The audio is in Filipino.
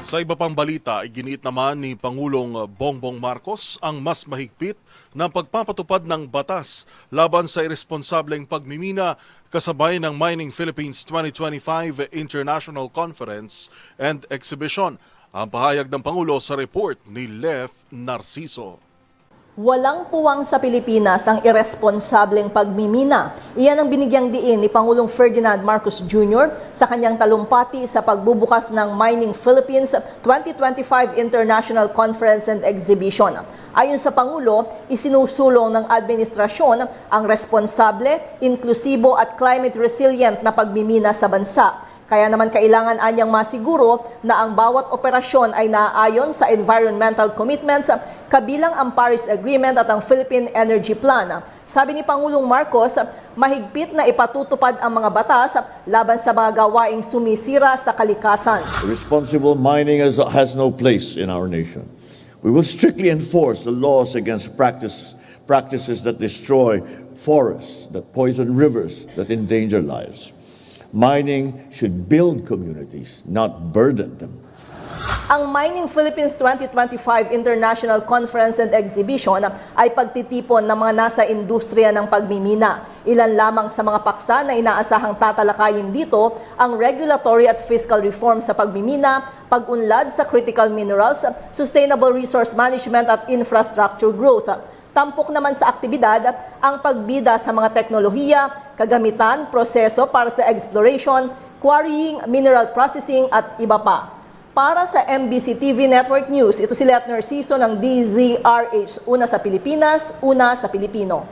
Sa iba pang balita, iginiit naman ni Pangulong Bongbong Marcos ang mas mahigpit na pagpapatupad ng batas laban sa irresponsableng pagmimina kasabay ng Mining Philippines 2025 International Conference and Exhibition. Ang pahayag ng Pangulo sa report ni Lef Narciso. Walang puwang sa Pilipinas ang irresponsableng pagmimina. Iyan ang binigyang diin ni Pangulong Ferdinand Marcos Jr. sa kanyang talumpati sa pagbubukas ng Mining Philippines 2025 International Conference and Exhibition. Ayon sa Pangulo, isinusulong ng administrasyon ang responsable, inklusibo at climate resilient na pagmimina sa bansa. Kaya naman kailangan anyang masiguro na ang bawat operasyon ay naaayon sa environmental commitments kabilang ang Paris Agreement at ang Philippine Energy Plan. Sabi ni Pangulong Marcos, mahigpit na ipatutupad ang mga batas laban sa mga gawaing sumisira sa kalikasan. Responsible mining has no place in our nation. We will strictly enforce the laws against practices that destroy forests, that poison rivers, that endanger lives. Mining should build communities, not burden them. Ang Mining Philippines 2025 International Conference and Exhibition ay pagtitipon ng mga nasa industriya ng pagmimina. Ilan lamang sa mga paksa na inaasahang tatalakayin dito ang regulatory at fiscal reform sa pagmimina, pag-unlad sa critical minerals, sustainable resource management at infrastructure growth. Tampok naman sa aktibidad ang pagbida sa mga teknolohiya, kagamitan, proseso para sa exploration, quarrying, mineral processing at iba pa. Para sa MBC TV Network News, ito si Lef Narciso ng DZRH. Una sa Pilipinas, una sa Pilipino.